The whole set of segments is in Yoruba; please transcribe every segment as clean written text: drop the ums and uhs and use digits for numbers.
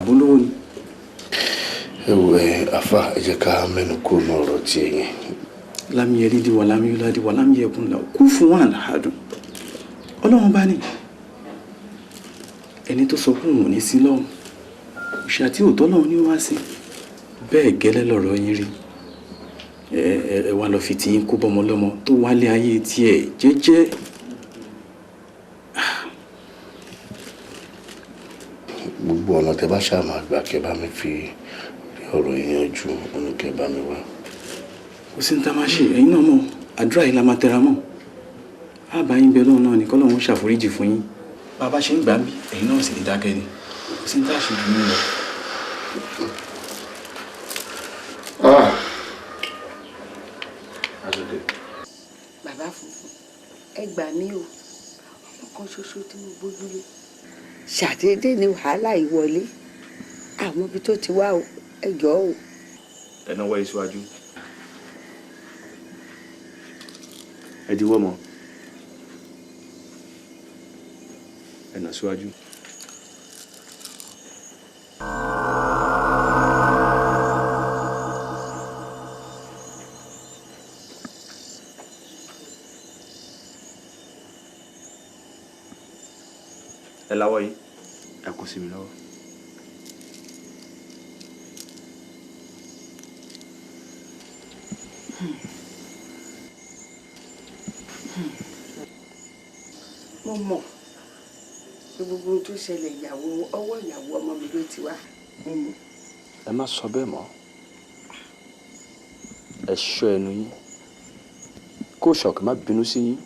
Àbólówó ni. Àfà ẹ jẹ́ ká mẹ́nu kúrò ní ọ̀rọ̀ tí ẹ̀yìn. Lámìyẹ dídí wà lámìyẹ ládì wà lámìyẹ ẹkùn là kú fún wọn àlàádùn. Ọlọ́run bá ní. Ẹni tó sọ fún òun ní sí lọ́hùn. Òṣì àti òótọ́ lọ́hùn ni ó wá sí. Bẹ́ẹ̀ gẹ́lẹ́ lọ̀rọ̀ yín rí. Ẹ wá lọ fi tí yín kó bọ́mọ lọ́mọ tó wálé ayé tiẹ̀ jẹ́jẹ́. Gbogbo ọ̀nà tẹ bá ṣáà máa gbà kẹ́ bá mi fi ọ̀rọ̀ ìyanjú òun kẹ́ bá mi wá. Kò sí ní tá a máa ṣe ẹ̀yin náà mọ̀ àdúrà yìí la máa tẹra mọ́. Àbá yín bẹ lọ́hùn náà ní kọ́lọ́hún ṣàforíjì fún yín. Bàbá ṣe ń gbà bí ẹ̀yin náà sì ní dákẹ́ ni. Kò sí ní tá a ṣe jù mí lọ. Bàbá funfun ẹ gbà mí o, ọmọ kan ṣoṣo tí mo gbójúlé ṣàdédé ni wàhálà ìwọlé àwọn ibi tó ti wá o, ẹ jọ̀ọ́ o. Ẹ náwó ẹ síwájú. Ẹ diwọ́ mọ́. Ẹ nà síwájú. Ẹ láwọ́ yìí. Ẹ kò sí mi lọ́wọ́. Mo mọ̀ pé gbogbo ohun tó ṣẹlẹ̀ ọwọ́ ìyàwó ọmọ mi ló ti wá. Ẹ má sọ bẹ́ẹ̀ mọ́. Ẹ ṣọ́ ẹnu yín kó ṣọ̀kì má bínú sí yín.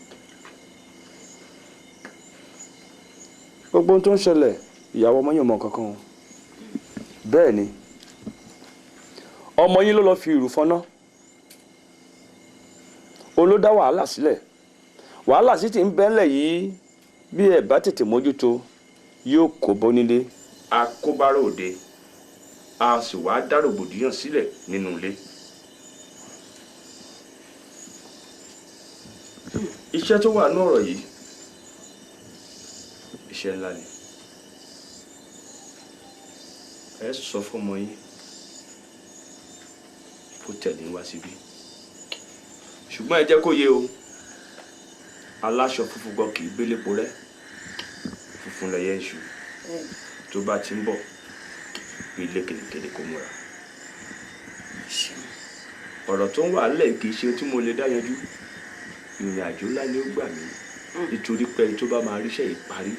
Gbogbo ohun tó ń ṣẹlẹ̀ ìyàwó ọmọ yín ò mọ kankan o. Bẹ́ẹ̀ ni ọmọ yín ló lọ fi ìrù fọ́nà. Òun ló dá wàhálà sílẹ̀. Wàhálà sì ti ń bẹ́ńlẹ̀ yìí bí ẹ bá tètè mójútó yóò kó bọ́ nílé. A kó bára òde a sì wá dá rògbòdìyàn sílẹ̀ nínú ilé. Iṣẹ́ tó wà ní ọ̀rọ̀ yìí iṣẹ́ ńlá ni. Ẹ sọ fọ́mọ yín kó tẹ̀lé wá síbí. Ṣùgbọ́n ẹ jẹ́ kó yé o, aláṣọ funfun gan kì í gbélépo rẹ́, funfun lẹyẹ iṣu tó bá ti ń bọ̀ bí ilé kèlékèlé kó múra. Ọ̀rọ̀ tó ń wà lẹ̀ kì í ṣe tí mo lè dá yanjú. Ìrìn àjò ńlá ni ó gbà mí nítorí pé ẹni tó bá máa ríṣẹ́ yìí parí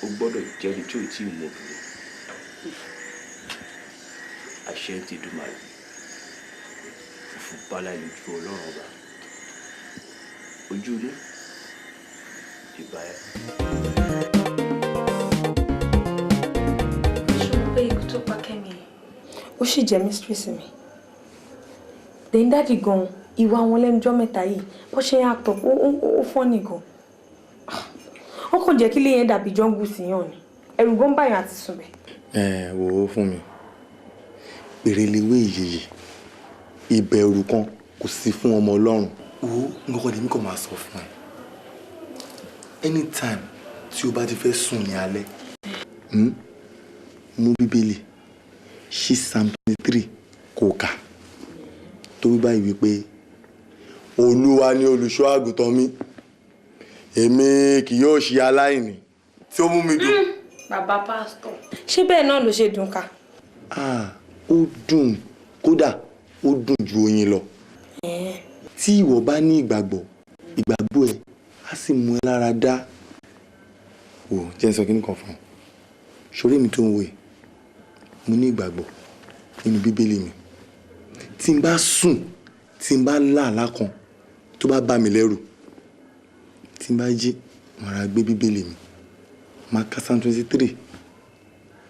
ó gbọ́dọ̀ jẹ́ni tí ò tí ì mọ obìnrin. Àṣẹ ti dùn màlúù funfun bala lójú Ọlọ́run ọba ojú ilé ìbá ẹ. ṣùgbọ́n pé ikú tó pa Kẹ́mi ó sì jẹ́ mistress mi. Then dáàdì gan ìwà wọn lẹ́nujọ́ mẹ́ta yìí bó ṣe yà tọ̀ ó fọ́nì gan. Wọ́n kàn jẹ́ kí ilé yẹn dàbí jọ́ngù sí yàn ni ẹ̀rù gan báyàn àti sùn bẹ̀. Wò ó fún mi pèrèléwé ìyeyè ìbẹ̀rù kan kò sí fún ọmọ Ọlọ́run. Wo nǹkan lèmi kò máa sọ fún ẹ anytime tí o bá ti fẹ́ sùn ní alẹ́ mú bíbélì ṣí Psalm 23 kó kà tó wí báyìí wípé Olúwa ni olùṣọ́ àgùntàn mi èmi kì yóò ṣe aláìní tí ó mú mi dùn. Bàbá pásítọ̀ ṣé bẹ́ẹ̀ náà ló ṣe dùn ká. Ó dùn kódà ó dùn ju oyin lọ. Tí ìwọ bá ní ìgbàgbọ́ ẹ á sì mú ẹ lára dá. Wò jẹ́ n sọ kíní kan fún ọ ṣoré mi tó ń wò ẹ́ mo ní ìgbàgbọ́ nínú bíbélì mi. Tí n bá sùn tí n bá lá àlá kan tó bá bá mi lẹ́rù tí n bá jí màá ra gbé bíbélì mi máa ka Psalm 23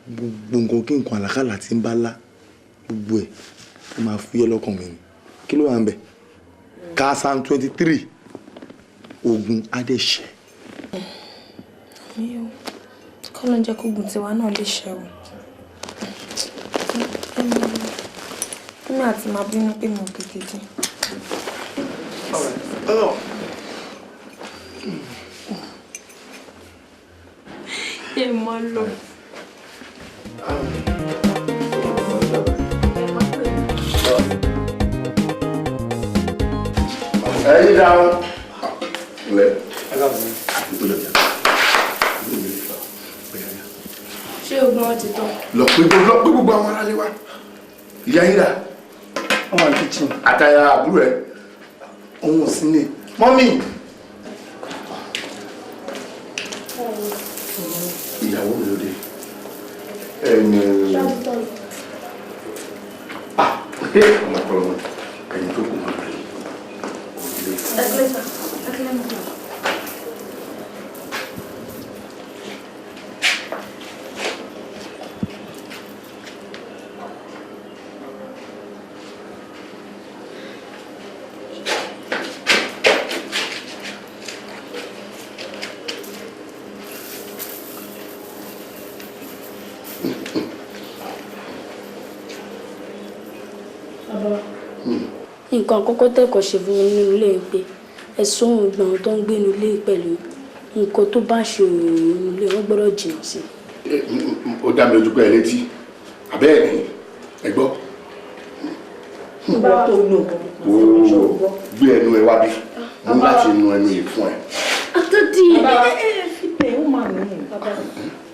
gbogbo nǹkan kí nǹkan àlàkàlà tí n bá lá gbogbo ẹ̀ ó máa fúyẹ́ lọ́kàn mi ni. Kí ló wà ń bẹ̀? Ka Psalm 23 ogun adẹ́ṣẹ́. Mi ò kọ́ ló ń jẹ́ kógun tiwa náà lè ṣẹ́ o. Èmi àti màá bínú pé mo tètè jí. Ẹ máa lọ. yín dáhùn. Ilẹ̀. ṣé ogun wọn ti tán? Lọ pé gbogbo àwọn aráalé wa. Ìyá yín dà. Wọ́n wà ní kitchen. Àtàyà àbúrò ẹ̀. Òun ò sí ní. Mọ́mì. Ìyàwó mi ló dé. Ọmọkùnrin ẹni tó kù máa rí. Nǹkan àkọ́kọ́ tẹ́kọ̀ọ́ ṣe fún mi nínú ilé ń pé ẹ̀sùn ìgbọ̀n tó ń gbé inú ilé pẹ̀lú nǹkan tó bá ṣe òòrùn inú ilé wọ́n gbọ́dọ̀ jìnnà sí. Ó dá mi lójú pé ẹ létí àbẹ́ẹ̀ ni ẹ gbọ́. Gbé ẹnu ẹ wá bí mo ń láti nu ẹnu yìí fún ẹ. àtọ́dí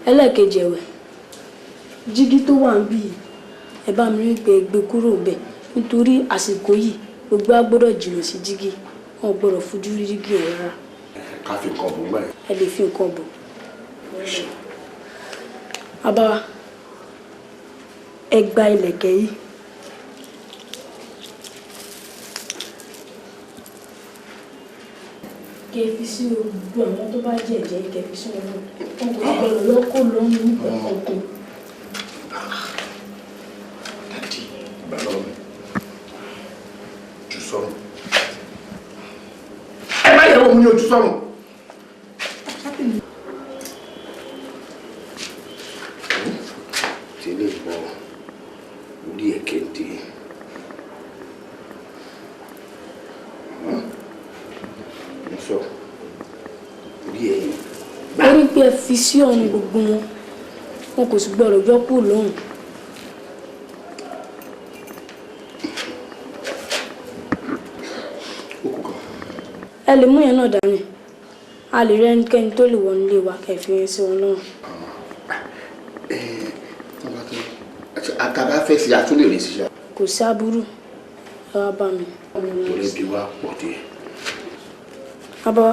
ẹlẹ́ẹ̀kejì ẹ̀wẹ̀ jígí tó wà ń bí ẹ bá mi rí pé gbé kúrò bẹ́ẹ̀ nítorí àsìkò yìí gbogbo a gbọ́dọ̀ jìnnà sí jígí wọn gbọ́dọ̀ fojú rí jígí ẹ̀ rárá. Ká fi nǹkan bò gbà ẹ. ẹ lè fi nǹkan bò. Àbáwá ẹ gba ìlẹ̀kẹ̀ yìí. kẹfì sí gbogbo àwọn tó bá jẹ̀jẹ̀ kẹfì sí wọn wọn kò gbọ́dọ̀ lọ́kọ̀ lọ́nu nípa ọkọ̀. Dádì ìgbàlọ́ mi jù sọ́run. Ẹ má yẹ omi ojú sọ́run. Tẹ́lẹ̀ bọ̀ orí ẹ̀ kéde. Mo sọ orí ẹ̀ yìí. orí pé ẹ fi sí ọ̀run gbogbo wọn kò sì gbọ́dọ̀ yọ kúrò lọ́rùn. ẹ lè mú yẹn náà dání a lè rí ẹnikẹ́ni tó lè wọnú ilé wa kẹfì yẹn sí wọn náà. Àtàbá fẹ́ sí àtúndì rẹ̀ síṣẹ́. kò sí aburú ẹ wá bá mi. Orí bí wá pọ̀ díẹ̀. Àbáwá